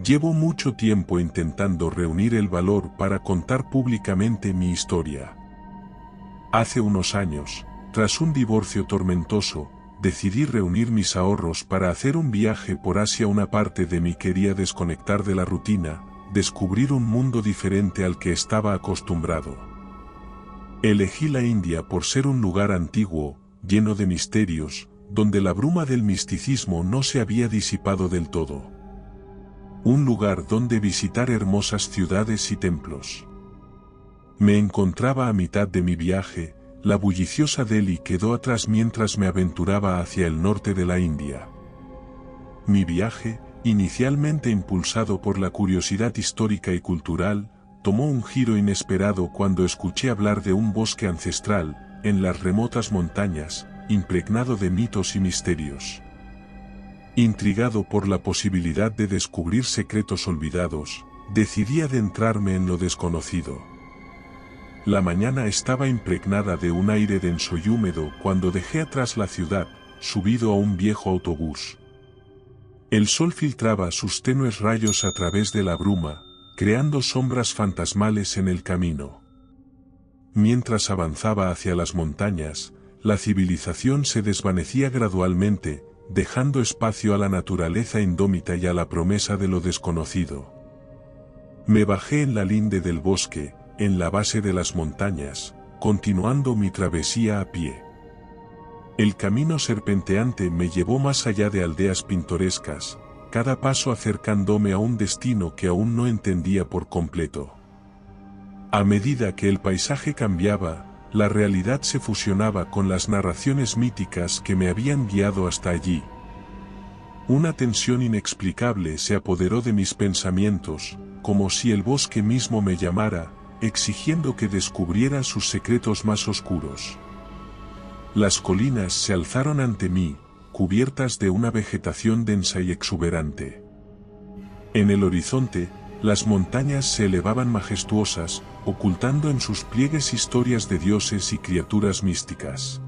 Llevo mucho tiempo intentando reunir el valor para contar públicamente mi historia. Hace unos años, tras un divorcio tormentoso, decidí reunir mis ahorros para hacer un viaje por Asia. Una parte de mí quería desconectar de la rutina, descubrir un mundo diferente al que estaba acostumbrado. Elegí la India por ser un lugar antiguo, lleno de misterios, donde la bruma del misticismo no se había disipado del todo. Un lugar donde visitar hermosas ciudades y templos. Me encontraba a mitad de mi viaje, la bulliciosa Delhi quedó atrás mientras me aventuraba hacia el norte de la India. Mi viaje, inicialmente impulsado por la curiosidad histórica y cultural, tomó un giro inesperado cuando escuché hablar de un bosque ancestral, en las remotas montañas, impregnado de mitos y misterios. Intrigado por la posibilidad de descubrir secretos olvidados, decidí adentrarme en lo desconocido. La mañana estaba impregnada de un aire denso y húmedo cuando dejé atrás la ciudad, subido a un viejo autobús. El sol filtraba sus tenues rayos a través de la bruma, creando sombras fantasmales en el camino. Mientras avanzaba hacia las montañas, la civilización se desvanecía gradualmente, dejando espacio a la naturaleza indómita y a la promesa de lo desconocido. Me bajé en la linde del bosque, en la base de las montañas, continuando mi travesía a pie. El camino serpenteante me llevó más allá de aldeas pintorescas, cada paso acercándome a un destino que aún no entendía por completo. A medida que el paisaje cambiaba, la realidad se fusionaba con las narraciones míticas que me habían guiado hasta allí. Una tensión inexplicable se apoderó de mis pensamientos, como si el bosque mismo me llamara, exigiendo que descubriera sus secretos más oscuros. Las colinas se alzaron ante mí, cubiertas de una vegetación densa y exuberante. En el horizonte, las montañas se elevaban majestuosas, ocultando en sus pliegues historias de dioses y criaturas místicas.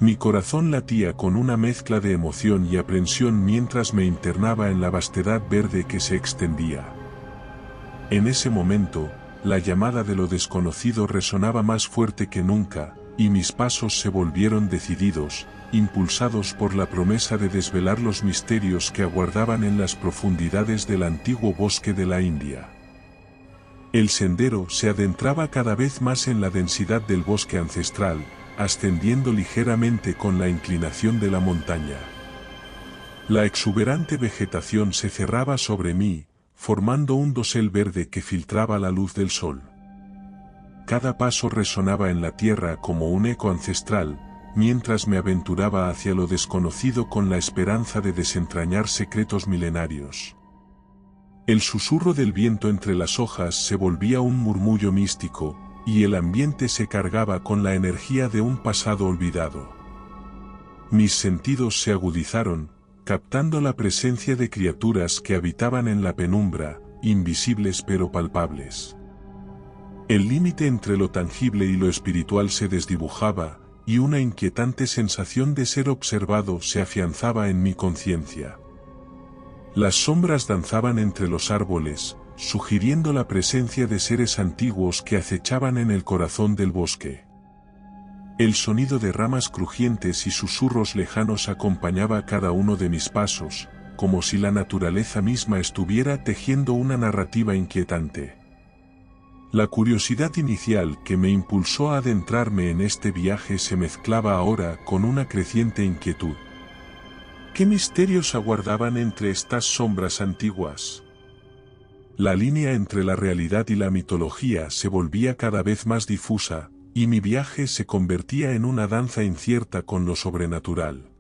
Mi corazón latía con una mezcla de emoción y aprensión mientras me internaba en la vastedad verde que se extendía. En ese momento, la llamada de lo desconocido resonaba más fuerte que nunca, y mis pasos se volvieron decididos, impulsados por la promesa de desvelar los misterios que aguardaban en las profundidades del antiguo bosque de la India. El sendero se adentraba cada vez más en la densidad del bosque ancestral, ascendiendo ligeramente con la inclinación de la montaña. La exuberante vegetación se cerraba sobre mí, formando un dosel verde que filtraba la luz del sol. Cada paso resonaba en la tierra como un eco ancestral, mientras me aventuraba hacia lo desconocido con la esperanza de desentrañar secretos milenarios. El susurro del viento entre las hojas se volvía un murmullo místico, y el ambiente se cargaba con la energía de un pasado olvidado. Mis sentidos se agudizaron, captando la presencia de criaturas que habitaban en la penumbra, invisibles pero palpables. El límite entre lo tangible y lo espiritual se desdibujaba, y una inquietante sensación de ser observado se afianzaba en mi conciencia. Las sombras danzaban entre los árboles, sugiriendo la presencia de seres antiguos que acechaban en el corazón del bosque. El sonido de ramas crujientes y susurros lejanos acompañaba cada uno de mis pasos, como si la naturaleza misma estuviera tejiendo una narrativa inquietante. La curiosidad inicial que me impulsó a adentrarme en este viaje se mezclaba ahora con una creciente inquietud. ¿Qué misterios aguardaban entre estas sombras antiguas? La línea entre la realidad y la mitología se volvía cada vez más difusa, y mi viaje se convertía en una danza incierta con lo sobrenatural.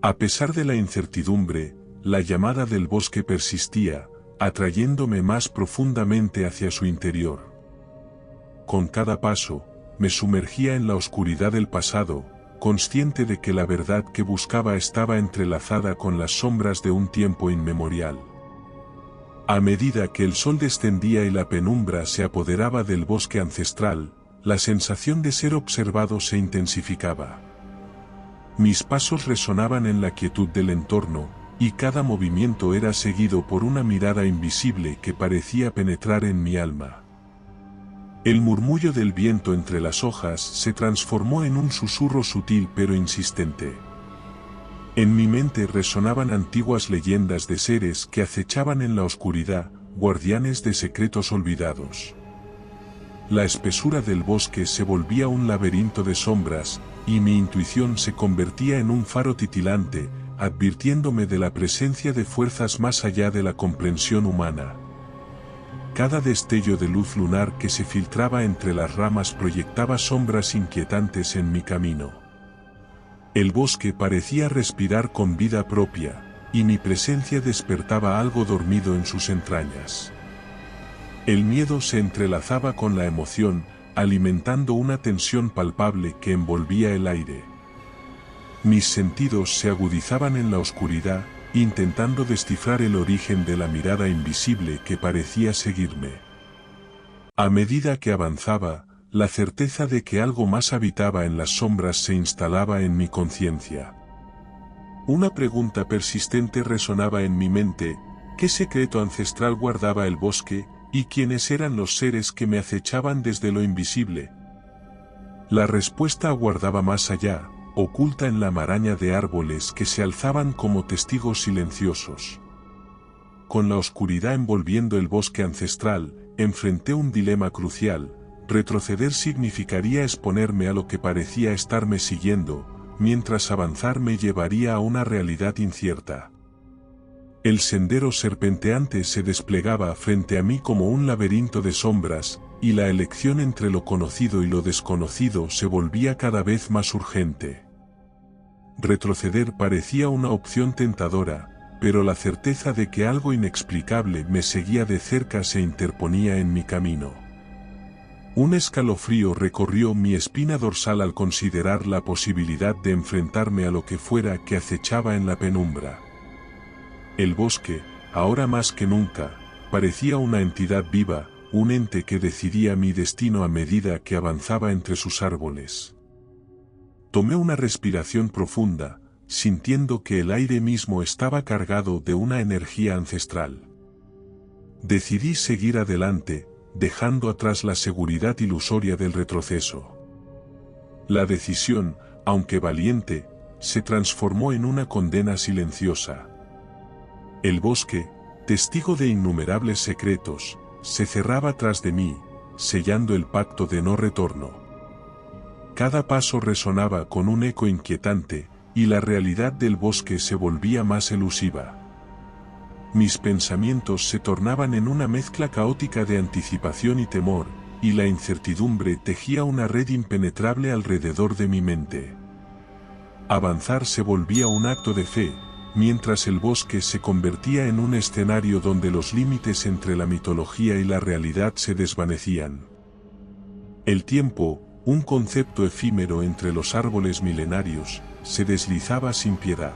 A pesar de la incertidumbre, la llamada del bosque persistía, atrayéndome más profundamente hacia su interior. Con cada paso, me sumergía en la oscuridad del pasado, consciente de que la verdad que buscaba estaba entrelazada con las sombras de un tiempo inmemorial. A medida que el sol descendía y la penumbra se apoderaba del bosque ancestral, la sensación de ser observado se intensificaba. Mis pasos resonaban en la quietud del entorno, y cada movimiento era seguido por una mirada invisible que parecía penetrar en mi alma. El murmullo del viento entre las hojas se transformó en un susurro sutil pero insistente. En mi mente resonaban antiguas leyendas de seres que acechaban en la oscuridad, guardianes de secretos olvidados. La espesura del bosque se volvía un laberinto de sombras, y mi intuición se convertía en un faro titilante, advirtiéndome de la presencia de fuerzas más allá de la comprensión humana. Cada destello de luz lunar que se filtraba entre las ramas proyectaba sombras inquietantes en mi camino. El bosque parecía respirar con vida propia, y mi presencia despertaba algo dormido en sus entrañas. El miedo se entrelazaba con la emoción, alimentando una tensión palpable que envolvía el aire. Mis sentidos se agudizaban en la oscuridad, intentando descifrar el origen de la mirada invisible que parecía seguirme. A medida que avanzaba, la certeza de que algo más habitaba en las sombras se instalaba en mi conciencia. Una pregunta persistente resonaba en mi mente: ¿qué secreto ancestral guardaba el bosque, y quiénes eran los seres que me acechaban desde lo invisible? La respuesta aguardaba más allá, oculta en la maraña de árboles que se alzaban como testigos silenciosos. Con la oscuridad envolviendo el bosque ancestral, enfrenté un dilema crucial: retroceder significaría exponerme a lo que parecía estarme siguiendo, mientras avanzar me llevaría a una realidad incierta. El sendero serpenteante se desplegaba frente a mí como un laberinto de sombras, y la elección entre lo conocido y lo desconocido se volvía cada vez más urgente. Retroceder parecía una opción tentadora, pero la certeza de que algo inexplicable me seguía de cerca se interponía en mi camino. Un escalofrío recorrió mi espina dorsal al considerar la posibilidad de enfrentarme a lo que fuera que acechaba en la penumbra. El bosque, ahora más que nunca, parecía una entidad viva, un ente que decidía mi destino a medida que avanzaba entre sus árboles. Tomé una respiración profunda, sintiendo que el aire mismo estaba cargado de una energía ancestral. Decidí seguir adelante, dejando atrás la seguridad ilusoria del retroceso. La decisión, aunque valiente, se transformó en una condena silenciosa. El bosque, testigo de innumerables secretos, se cerraba tras de mí, sellando el pacto de no retorno. Cada paso resonaba con un eco inquietante, y la realidad del bosque se volvía más elusiva. Mis pensamientos se tornaban en una mezcla caótica de anticipación y temor, y la incertidumbre tejía una red impenetrable alrededor de mi mente. Avanzar se volvía un acto de fe, mientras el bosque se convertía en un escenario donde los límites entre la mitología y la realidad se desvanecían. El tiempo, un concepto efímero entre los árboles milenarios, se deslizaba sin piedad.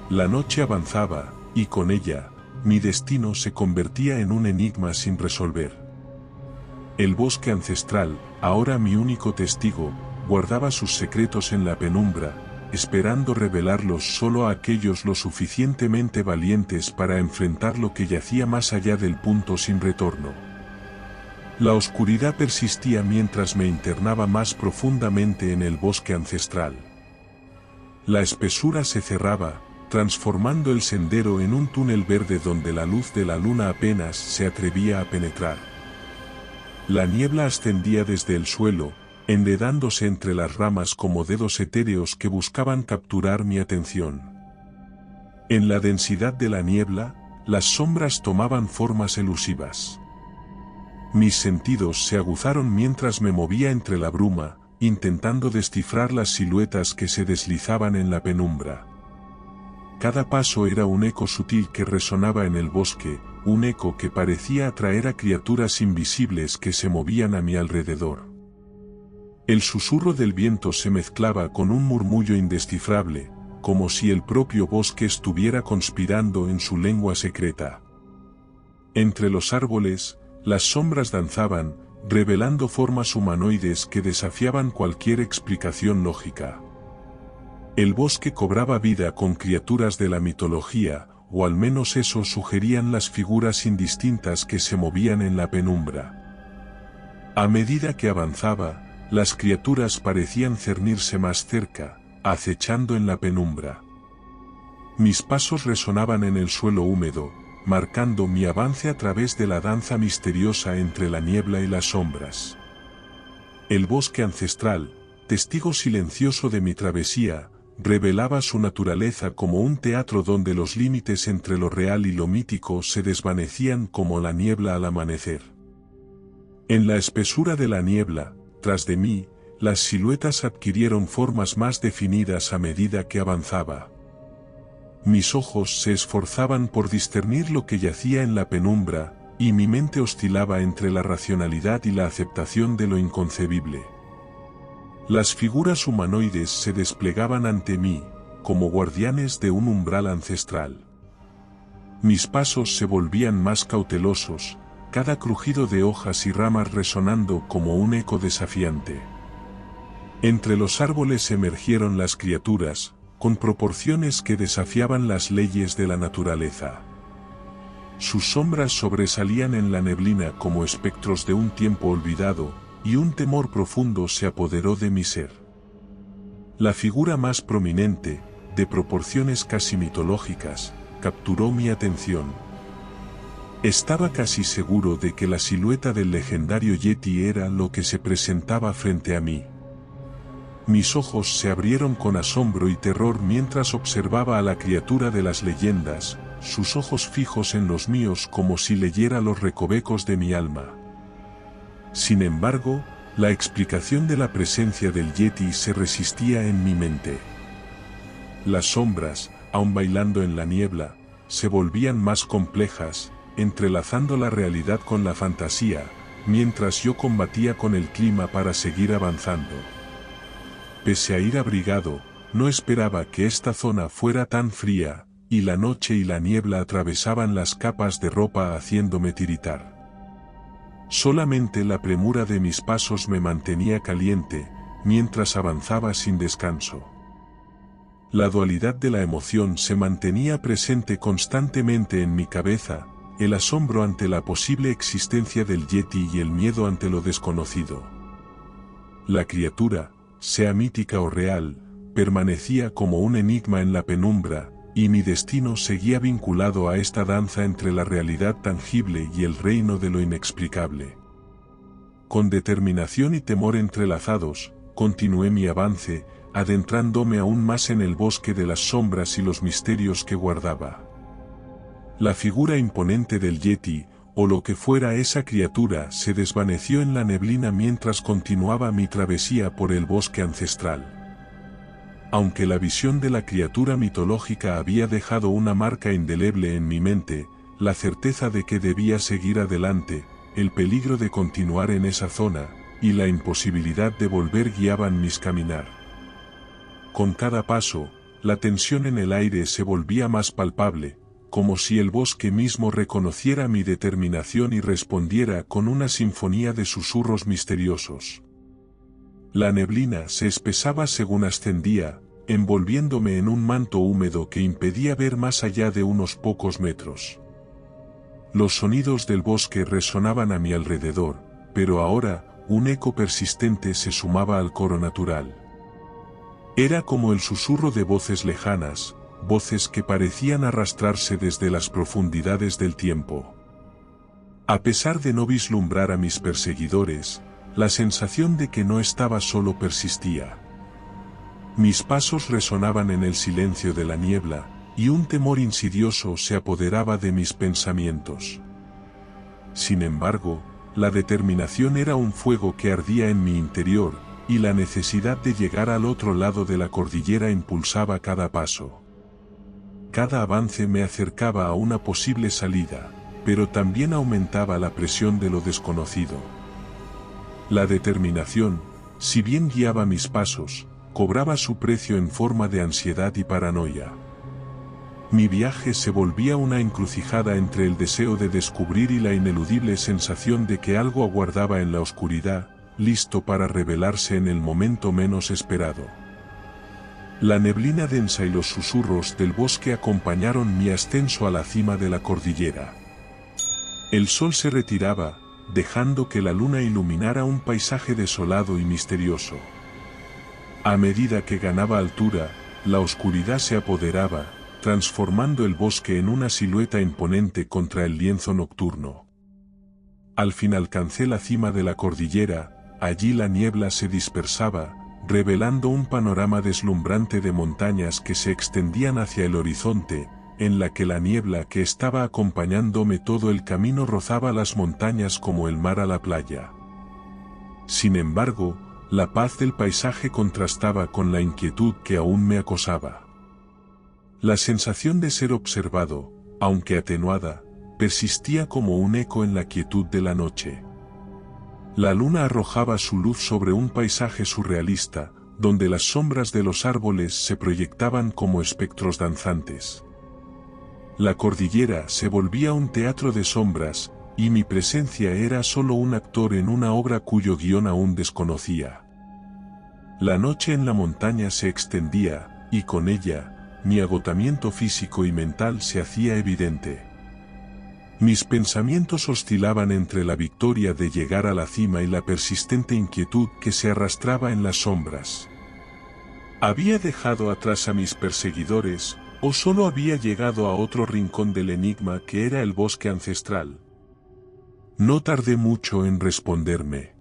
La noche avanzaba, y con ella, mi destino se convertía en un enigma sin resolver. El bosque ancestral, ahora mi único testigo, guardaba sus secretos en la penumbra, esperando revelarlos solo a aquellos lo suficientemente valientes para enfrentar lo que yacía más allá del punto sin retorno. La oscuridad persistía mientras me internaba más profundamente en el bosque ancestral. La espesura se cerraba, transformando el sendero en un túnel verde donde la luz de la luna apenas se atrevía a penetrar. La niebla ascendía desde el suelo, enredándose entre las ramas como dedos etéreos que buscaban capturar mi atención. En la densidad de la niebla, las sombras tomaban formas elusivas. Mis sentidos se aguzaron mientras me movía entre la bruma, intentando descifrar las siluetas que se deslizaban en la penumbra. Cada paso era un eco sutil que resonaba en el bosque, un eco que parecía atraer a criaturas invisibles que se movían a mi alrededor. El susurro del viento se mezclaba con un murmullo indescifrable, como si el propio bosque estuviera conspirando en su lengua secreta. Entre los árboles, las sombras danzaban, revelando formas humanoides que desafiaban cualquier explicación lógica. El bosque cobraba vida con criaturas de la mitología, o al menos eso sugerían las figuras indistintas que se movían en la penumbra. A medida que avanzaba, las criaturas parecían cernirse más cerca, acechando en la penumbra. Mis pasos resonaban en el suelo húmedo, marcando mi avance a través de la danza misteriosa entre la niebla y las sombras. El bosque ancestral, testigo silencioso de mi travesía, revelaba su naturaleza como un teatro donde los límites entre lo real y lo mítico se desvanecían como la niebla al amanecer. En la espesura de la niebla, tras de mí, las siluetas adquirieron formas más definidas a medida que avanzaba. Mis ojos se esforzaban por discernir lo que yacía en la penumbra, y mi mente oscilaba entre la racionalidad y la aceptación de lo inconcebible. Las figuras humanoides se desplegaban ante mí, como guardianes de un umbral ancestral. Mis pasos se volvían más cautelosos, cada crujido de hojas y ramas resonando como un eco desafiante. Entre los árboles emergieron las criaturas, con proporciones que desafiaban las leyes de la naturaleza. Sus sombras sobresalían en la neblina como espectros de un tiempo olvidado, y un temor profundo se apoderó de mi ser. La figura más prominente, de proporciones casi mitológicas, capturó mi atención. Estaba casi seguro de que la silueta del legendario Yeti era lo que se presentaba frente a mí. Mis ojos se abrieron con asombro y terror mientras observaba a la criatura de las leyendas, sus ojos fijos en los míos como si leyera los recovecos de mi alma. Sin embargo, la explicación de la presencia del Yeti se resistía en mi mente. Las sombras, aún bailando en la niebla, se volvían más complejas, entrelazando la realidad con la fantasía, mientras yo combatía con el clima para seguir avanzando. Pese a ir abrigado, no esperaba que esta zona fuera tan fría, y la noche y la niebla atravesaban las capas de ropa haciéndome tiritar. Solamente la premura de mis pasos me mantenía caliente, mientras avanzaba sin descanso. La dualidad de la emoción se mantenía presente constantemente en mi cabeza, el asombro ante la posible existencia del Yeti y el miedo ante lo desconocido. La criatura, sea mítica o real, permanecía como un enigma en la penumbra, y mi destino seguía vinculado a esta danza entre la realidad tangible y el reino de lo inexplicable. Con determinación y temor entrelazados, continué mi avance, adentrándome aún más en el bosque de las sombras y los misterios que guardaba. La figura imponente del Yeti, o lo que fuera esa criatura, se desvaneció en la neblina mientras continuaba mi travesía por el bosque ancestral. Aunque la visión de la criatura mitológica había dejado una marca indeleble en mi mente, la certeza de que debía seguir adelante, el peligro de continuar en esa zona, y la imposibilidad de volver guiaban mis caminar. Con cada paso, la tensión en el aire se volvía más palpable, como si el bosque mismo reconociera mi determinación y respondiera con una sinfonía de susurros misteriosos. La neblina se espesaba según ascendía, envolviéndome en un manto húmedo que impedía ver más allá de unos pocos metros. Los sonidos del bosque resonaban a mi alrededor, pero ahora, un eco persistente se sumaba al coro natural. Era como el susurro de voces lejanas, voces que parecían arrastrarse desde las profundidades del tiempo. A pesar de no vislumbrar a mis perseguidores, la sensación de que no estaba solo persistía. Mis pasos resonaban en el silencio de la niebla, y un temor insidioso se apoderaba de mis pensamientos. Sin embargo, la determinación era un fuego que ardía en mi interior, y la necesidad de llegar al otro lado de la cordillera impulsaba cada paso. Cada avance me acercaba a una posible salida, pero también aumentaba la presión de lo desconocido. La determinación, si bien guiaba mis pasos, cobraba su precio en forma de ansiedad y paranoia. Mi viaje se volvía una encrucijada entre el deseo de descubrir y la ineludible sensación de que algo aguardaba en la oscuridad, listo para revelarse en el momento menos esperado. La neblina densa y los susurros del bosque acompañaron mi ascenso a la cima de la cordillera. El sol se retiraba, dejando que la luna iluminara un paisaje desolado y misterioso. A medida que ganaba altura, la oscuridad se apoderaba, transformando el bosque en una silueta imponente contra el lienzo nocturno. Al fin alcancé la cima de la cordillera, allí la niebla se dispersaba, revelando un panorama deslumbrante de montañas que se extendían hacia el horizonte, en la que la niebla que estaba acompañándome todo el camino rozaba las montañas como el mar a la playa. Sin embargo, la paz del paisaje contrastaba con la inquietud que aún me acosaba. La sensación de ser observado, aunque atenuada, persistía como un eco en la quietud de la noche. La luna arrojaba su luz sobre un paisaje surrealista, donde las sombras de los árboles se proyectaban como espectros danzantes. La cordillera se volvía un teatro de sombras, y mi presencia era solo un actor en una obra cuyo guión aún desconocía. La noche en la montaña se extendía, y con ella, mi agotamiento físico y mental se hacía evidente. Mis pensamientos oscilaban entre la victoria de llegar a la cima y la persistente inquietud que se arrastraba en las sombras. ¿Había dejado atrás a mis perseguidores, o solo había llegado a otro rincón del enigma que era el bosque ancestral? No tardé mucho en responderme.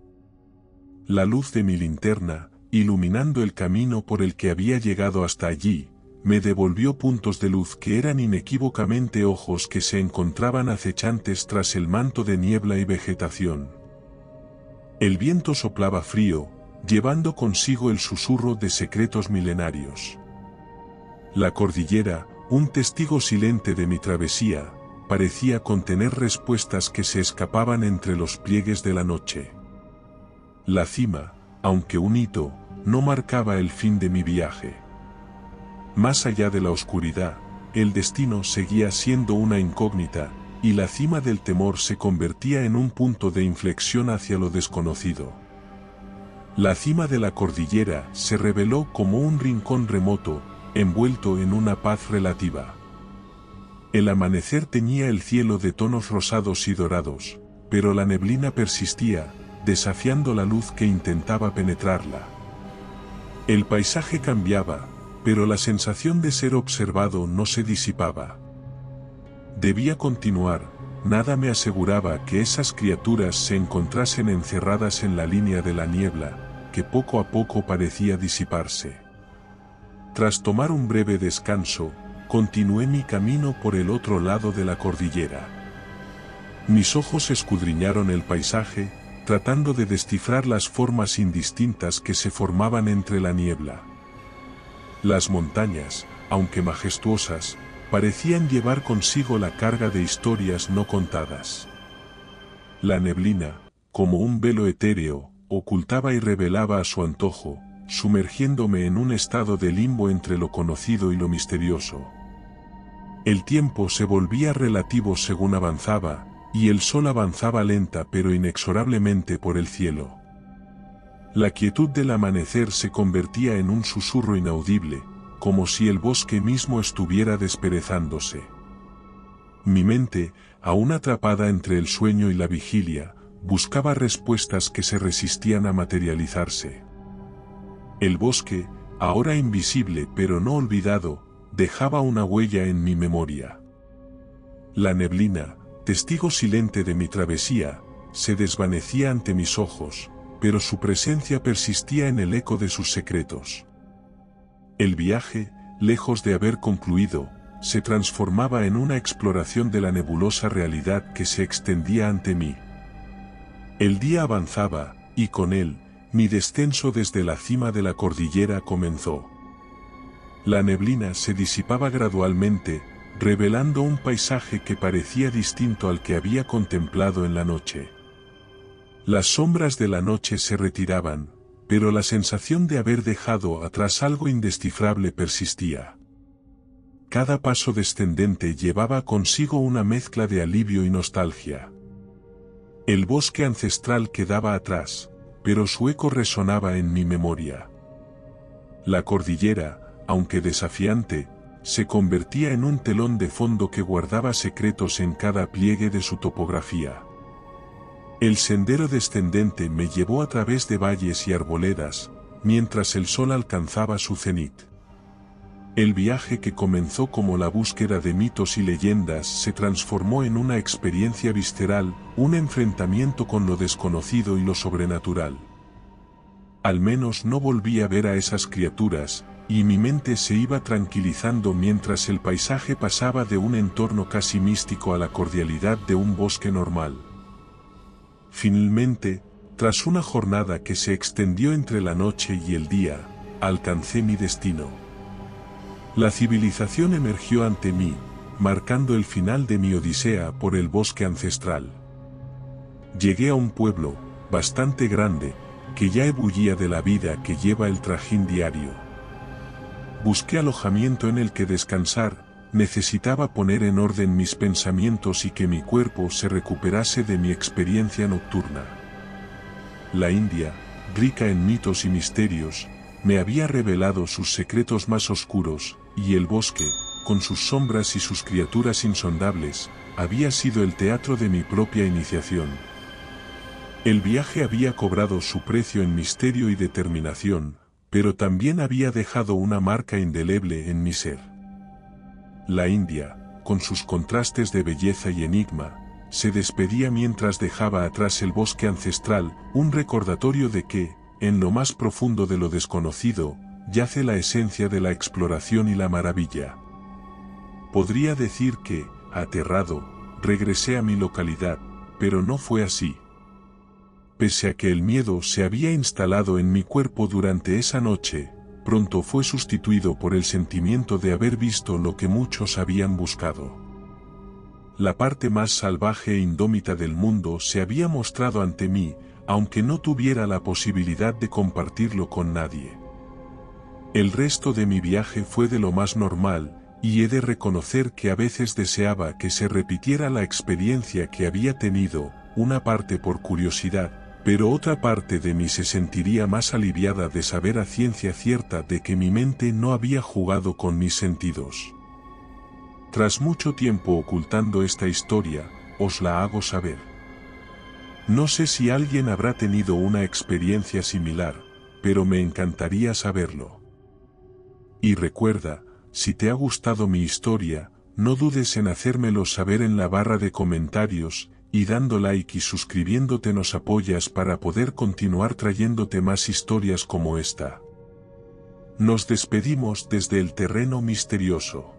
La luz de mi linterna, iluminando el camino por el que había llegado hasta allí, me devolvió puntos de luz que eran inequívocamente ojos que se encontraban acechantes tras el manto de niebla y vegetación. El viento soplaba frío, llevando consigo el susurro de secretos milenarios. La cordillera, un testigo silente de mi travesía, parecía contener respuestas que se escapaban entre los pliegues de la noche. La cima, aunque un hito, no marcaba el fin de mi viaje. Más allá de la oscuridad, el destino seguía siendo una incógnita, y la cima del temor se convertía en un punto de inflexión hacia lo desconocido. La cima de la cordillera se reveló como un rincón remoto, envuelto en una paz relativa. El amanecer teñía el cielo de tonos rosados y dorados, pero la neblina persistía, desafiando la luz que intentaba penetrarla. El paisaje cambiaba, pero la sensación de ser observado no se disipaba. Debía continuar, nada me aseguraba que esas criaturas se encontrasen encerradas en la línea de la niebla, que poco a poco parecía disiparse. Tras tomar un breve descanso, continué mi camino por el otro lado de la cordillera. Mis ojos escudriñaron el paisaje, tratando de descifrar las formas indistintas que se formaban entre la niebla. Las montañas, aunque majestuosas, parecían llevar consigo la carga de historias no contadas. La neblina, como un velo etéreo, ocultaba y revelaba a su antojo, sumergiéndome en un estado de limbo entre lo conocido y lo misterioso. El tiempo se volvía relativo según avanzaba, y el sol avanzaba lenta pero inexorablemente por el cielo. La quietud del amanecer se convertía en un susurro inaudible, como si el bosque mismo estuviera desperezándose. Mi mente, aún atrapada entre el sueño y la vigilia, buscaba respuestas que se resistían a materializarse. El bosque, ahora invisible pero no olvidado, dejaba una huella en mi memoria. La neblina, testigo silente de mi travesía, se desvanecía ante mis ojos, pero su presencia persistía en el eco de sus secretos. El viaje, lejos de haber concluido, se transformaba en una exploración de la nebulosa realidad que se extendía ante mí. El día avanzaba, y con él, mi descenso desde la cima de la cordillera comenzó. La neblina se disipaba gradualmente, revelando un paisaje que parecía distinto al que había contemplado en la noche. Las sombras de la noche se retiraban, pero la sensación de haber dejado atrás algo indescifrable persistía. Cada paso descendente llevaba consigo una mezcla de alivio y nostalgia. El bosque ancestral quedaba atrás, pero su eco resonaba en mi memoria. La cordillera, aunque desafiante, se convertía en un telón de fondo que guardaba secretos en cada pliegue de su topografía. El sendero descendente me llevó a través de valles y arboledas, mientras el sol alcanzaba su cenit. El viaje que comenzó como la búsqueda de mitos y leyendas se transformó en una experiencia visceral, un enfrentamiento con lo desconocido y lo sobrenatural. Al menos no volví a ver a esas criaturas, y mi mente se iba tranquilizando mientras el paisaje pasaba de un entorno casi místico a la cordialidad de un bosque normal. Finalmente, tras una jornada que se extendió entre la noche y el día, alcancé mi destino. La civilización emergió ante mí, marcando el final de mi odisea por el bosque ancestral. Llegué a un pueblo, bastante grande, que ya ebullía de la vida que lleva el trajín diario. Busqué alojamiento en el que descansar, necesitaba poner en orden mis pensamientos y que mi cuerpo se recuperase de mi experiencia nocturna. La India, rica en mitos y misterios, me había revelado sus secretos más oscuros, y el bosque, con sus sombras y sus criaturas insondables, había sido el teatro de mi propia iniciación. El viaje había cobrado su precio en misterio y determinación, pero también había dejado una marca indeleble en mi ser. La India, con sus contrastes de belleza y enigma, se despedía mientras dejaba atrás el bosque ancestral, un recordatorio de que, en lo más profundo de lo desconocido, yace la esencia de la exploración y la maravilla. Podría decir que, aterrado, regresé a mi localidad, pero no fue así. Pese a que el miedo se había instalado en mi cuerpo durante esa noche, pronto fue sustituido por el sentimiento de haber visto lo que muchos habían buscado. La parte más salvaje e indómita del mundo se había mostrado ante mí, aunque no tuviera la posibilidad de compartirlo con nadie. El resto de mi viaje fue de lo más normal, y he de reconocer que a veces deseaba que se repitiera la experiencia que había tenido, una parte por curiosidad, pero otra parte de mí se sentiría más aliviada de saber a ciencia cierta de que mi mente no había jugado con mis sentidos. Tras mucho tiempo ocultando esta historia, os la hago saber. No sé si alguien habrá tenido una experiencia similar, pero me encantaría saberlo. Y recuerda, si te ha gustado mi historia, no dudes en hacérmelo saber en la barra de comentarios, y dando like y suscribiéndote nos apoyas para poder continuar trayéndote más historias como esta. Nos despedimos desde el terreno misterioso.